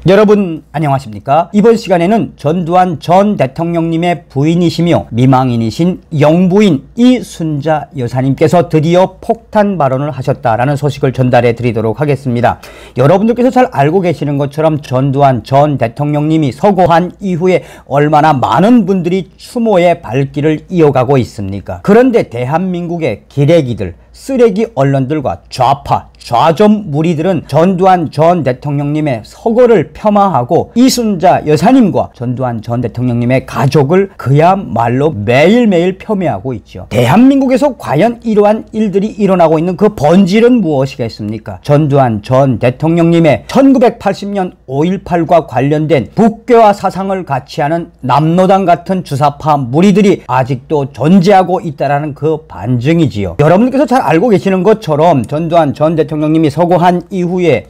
여러분 안녕하십니까? 이번 시간에는 전두환 전 대통령님의 부인이시며 미망인이신 영부인 이순자 여사님께서 드디어 폭탄 발언을 하셨다라는 소식을 전달해 드리도록 하겠습니다. 여러분들께서 잘 알고 계시는 것처럼 전두환 전 대통령님이 서거한 이후에 얼마나 많은 분들이 추모의 발길을 이어가고 있습니까? 그런데 대한민국의 기레기들, 쓰레기 언론들과 좌파, 좌좀 무리들은 전두환 전 대통령님의 서거를 폄하하고 이순자 여사님과 전두환 전 대통령님의 가족을 그야말로 매일매일 폄훼하고 있죠. 대한민국에서 과연 이러한 일들이 일어나고 있는 그 본질은 무엇이겠습니까? 전두환 전 대통령님의 1980년 5.18과 관련된 북괴화 사상을 같이 하는 남로당 같은 주사파 무리들이 아직도 존재하고 있다는 그 반증이지요. 여러분께서 잘 알고 계시는 것처럼 전두환 전 대통령님이 서거한 이후에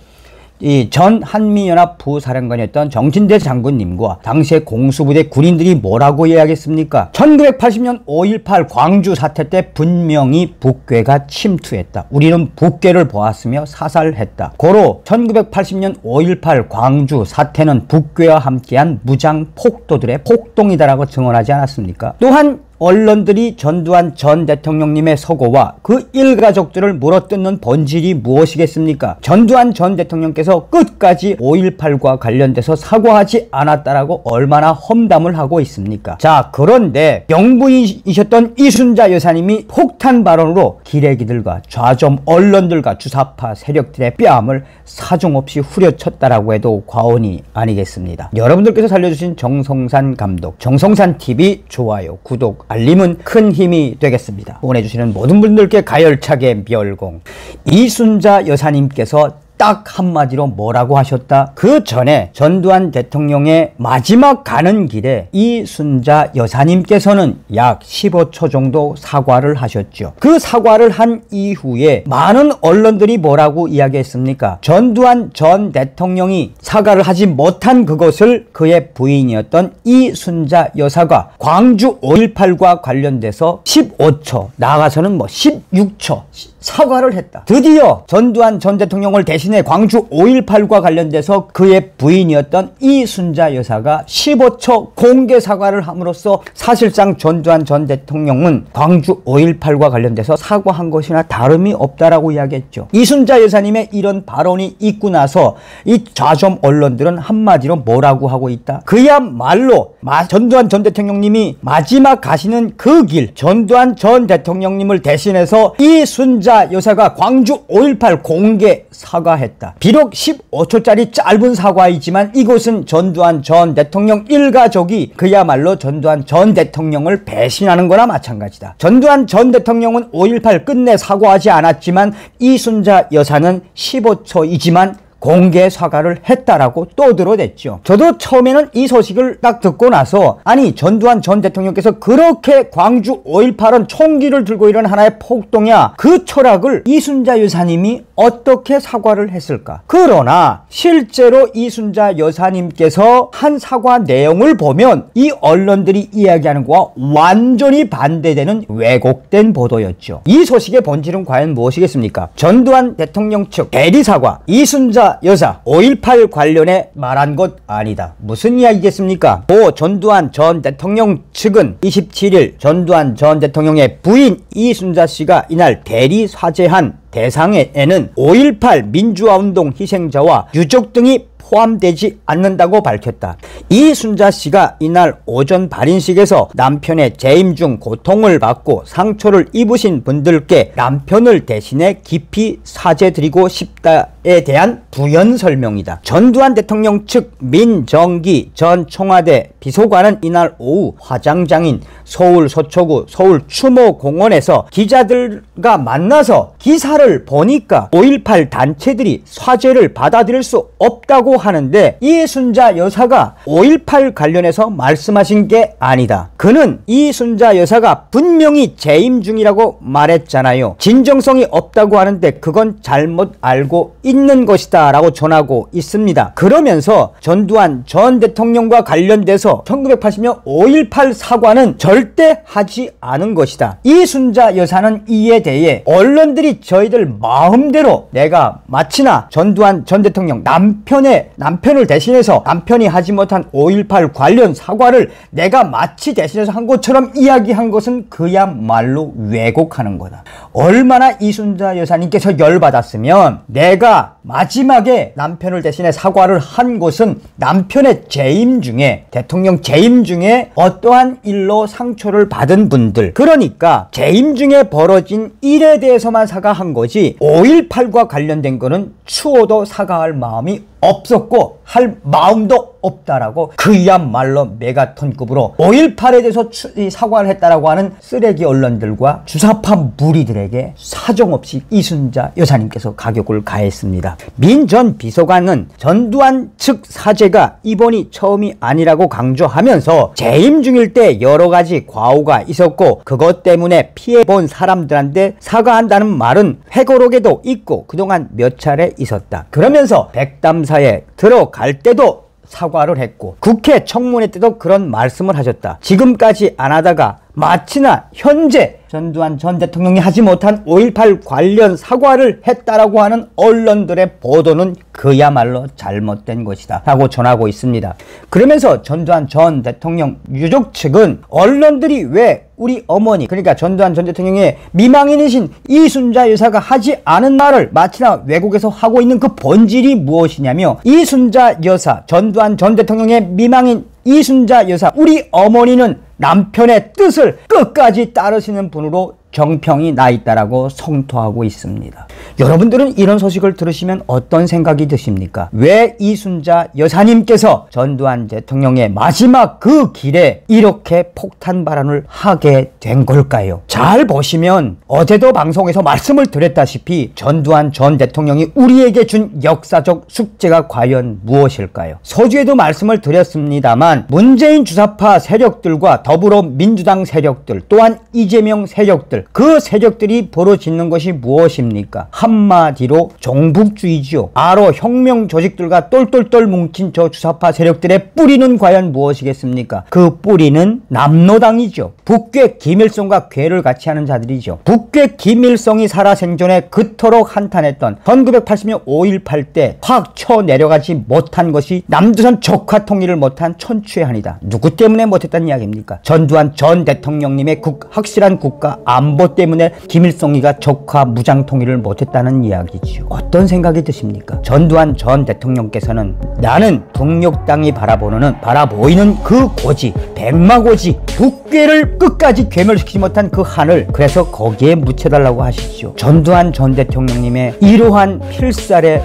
이 전 한미연합 부사령관이었던 정진대 장군님과 당시의 공수부대 군인들이 뭐라고 이야기했습니까? 1980년 5.18 광주 사태 때 분명히 북괴가 침투했다. 우리는 북괴를 보았으며 사살했다. 고로 1980년 5.18 광주 사태는 북괴와 함께한 무장 폭도들의 폭동이다라고 증언하지 않았습니까? 또한 언론들이 전두환 전 대통령님의 서거와 그 일가족들을 물어뜯는 본질이 무엇이겠습니까? 전두환 전 대통령께서 끝까지 5.18과 관련돼서 사과하지 않았다라고 얼마나 험담을 하고 있습니까? 자, 그런데 영부인이셨던 이순자 여사님이 폭탄 발언으로 기레기들과 좌좀 언론들과 주사파 세력들의 뺨을 사정없이 후려쳤다라고 해도 과언이 아니겠습니다. 여러분들께서 살려주신 정성산 감독, 정성산TV 좋아요, 구독, 알림은 큰 힘이 되겠습니다. 응원해주시는 모든 분들께 가열차게 멸공. 이순자 여사님께서 딱 한마디로 뭐라고 하셨다? 그 전에 전두환 대통령의 마지막 가는 길에 이순자 여사님께서는 약 15초 정도 사과를 하셨죠. 그 사과를 한 이후에 많은 언론들이 뭐라고 이야기했습니까? 전두환 전 대통령이 사과를 하지 못한 그것을 그의 부인이었던 이순자 여사가 광주 5.18과 관련돼서 15초, 나아가서는 16초 사과를 했다. 드디어 전두환 전 대통령을 대신해 광주 5.18과 관련돼서 그의 부인이었던 이순자 여사가 15초 공개 사과를 함으로써 사실상 전두환 전 대통령은 광주 5.18과 관련돼서 사과한 것이나 다름이 없다라고 이야기했죠. 이순자 여사님의 이런 발언이 있고 나서 이 좌좀 언론들은 한마디로 뭐라고 하고 있다? 그야말로 전두환 전 대통령님이 마지막 가시는 그 길, 전두환 전 대통령님을 대신해서 이순자 여사가 광주 5.18 공개 사과했다. 비록 15초짜리 짧은 사과이지만 이것은 전두환 전 대통령 일가족이 그야말로 전두환 전 대통령을 배신하는 거나 마찬가지다. 전두환 전 대통령은 5.18 끝내 사과하지 않았지만 이순자 여사는 15초이지만 공개 사과를 했다라고 또 드러냈죠. 저도 처음에는 이 소식을 딱 듣고 나서 아니 전두환 전 대통령께서 그렇게 광주 5.18은 총기를 들고 이런 하나의 폭동이야, 그 철학을 이순자 여사님이 어떻게 사과를 했을까? 그러나 실제로 이순자 여사님께서 한 사과 내용을 보면 이 언론들이 이야기하는 것과 완전히 반대되는 왜곡된 보도였죠. 이 소식의 본질은 과연 무엇이겠습니까? 전두환 대통령 측 대리사과, 이순자 여사 5.18 관련해 말한 것 아니다. 무슨 이야기겠습니까? 전두환 전 대통령 측은 27일 전두환 전 대통령의 부인 이순자 씨가 이날 대리 사죄한 대상에는 5.18 민주화운동 희생자와 유족 등이 포함되지 않는다고 밝혔다. 이순자 씨가 이날 오전 발인식에서 남편의 재임 중 고통을 받고 상처를 입으신 분들께 남편을 대신해 깊이 사죄드리고 싶다에 대한 부연 설명이다. 전두환 대통령 측 민정기 전 청와대 비서관은 이날 오후 화장장인 서울 서초구 서울 추모공원에서 기자들과 만나서 기사를 보니까 5.18 단체들이 사죄를 받아들일 수 없다고 하는데 이순자 여사가 5.18 관련해서 말씀하신 게 아니다. 그는 이순자 여사가 분명히 재임 중이라고 말했잖아요. 진정성이 없다고 하는데 그건 잘못 알고 있는 것이다 라고 전하고 있습니다. 그러면서 전두환 전 대통령과 관련돼서 1980년 5.18 사과는 절대 하지 않은 것이다. 이순자 여사는 이에 대해 언론들이 저희들 마음대로 내가 마치나 전두환 전 대통령 남편을 대신해서 남편이 하지 못한 5.18 관련 사과를 내가 마치 대신해서 한 것처럼 이야기한 것은 그야말로 왜곡하는 거다. 얼마나 이순자 여사님께서 열받았으면 내가 마지막에 남편을 대신해 사과를 한 것은 남편의 재임 중에 대통령 재임 중에 어떠한 일로 상처를 받은 분들, 그러니까 재임 중에 벌어진 일에 대해서만 사과한 거지 5.18과 관련된 거는 추호도 사과할 마음이 없었고 할 마음도 없다라고 그야말로 메가톤급으로 5.18에 대해서 사과를 했다라고 하는 쓰레기 언론들과 주사파 무리들에게 사정없이 이순자 여사님께서 가격을 가했습니다. 민 전 비서관은 전두환 측 사죄가 이번이 처음이 아니라고 강조하면서 재임 중일 때 여러 가지 과오가 있었고 그것 때문에 피해본 사람들한테 사과한다는 말은 회고록에도 있고 그동안 몇 차례 있었다. 그러면서 백담사에 들어갈 때도 사과를 했고 국회 청문회 때도 그런 말씀을 하셨다. 지금까지 안 하다가 마치나 현재 전두환 전 대통령이 하지 못한 5.18 관련 사과를 했다라고 하는 언론들의 보도는 그야말로 잘못된 것이다 라고 전하고 있습니다. 그러면서 전두환 전 대통령 유족 측은 언론들이 왜 우리 어머니, 그러니까 전두환 전 대통령의 미망인이신 이순자 여사가 하지 않은 말을 마치나 왜곡해서 하고 있는 그 본질이 무엇이냐며, 이순자 여사, 전두환 전 대통령의 미망인 이순자 여사, 우리 어머니는 남편의 뜻을 끝까지 따르시는 분으로 정평이 나 있다라고 성토하고 있습니다. 여러분들은 이런 소식을 들으시면 어떤 생각이 드십니까? 왜 이순자 여사님께서 전두환 대통령의 마지막 그 길에 이렇게 폭탄 발언을 하게 된 걸까요? 잘 보시면 어제도 방송에서 말씀을 드렸다시피 전두환 전 대통령이 우리에게 준 역사적 숙제가 과연 무엇일까요? 서두에도 말씀을 드렸습니다만 문재인 주사파 세력들과 더불어민주당 세력들 또한 이재명 세력들, 그 세력들이 벌어짓는 것이 무엇입니까? 한마디로 종북주의지요. 아로 혁명 조직들과 똘똘똘 뭉친 저 주사파 세력들의 뿌리는 과연 무엇이겠습니까? 그 뿌리는 남로당이죠. 북괴 김일성과 괴를 같이 하는 자들이죠. 북괴 김일성이 살아생전에 그토록 한탄했던 1980년 5.18 때 확 쳐내려가지 못한 것이 남조선 적화 통일을 못한 천추의 한이다. 누구 때문에 못했다는 이야기입니까? 전두환 전 대통령님의 확실한 국가 안보 때문에 김일성이가 적화 무장 통일을 못했다는 이야기지요. 어떤 생각이 드십니까? 전두환 전 대통령께서는 나는 북녘땅이 바라보이는 그 고지, 백마고지, 북괴를 끝까지 괴멸시키지 못한 그 한을, 그래서 거기에 묻혀달라고 하시죠. 전두환 전 대통령님의 이러한 필살의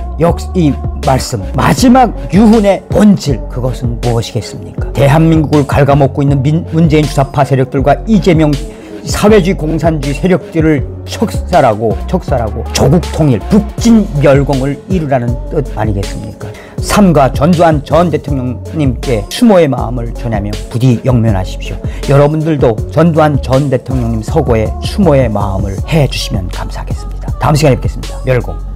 이 말씀, 마지막 유훈의 본질, 그것은 무엇이겠습니까? 대한민국을 갉아먹고 있는 문재인 주사파 세력들과 이재명 사회주의 공산주의 세력들을 척살하고 조국 통일, 북진멸공을 이루라는 뜻 아니겠습니까? 삼가 전두환 전 대통령님께 추모의 마음을 전하며 부디 영면하십시오. 여러분들도 전두환 전 대통령님 서거에 추모의 마음을 해주시면 감사하겠습니다. 다음 시간에 뵙겠습니다. 멸공.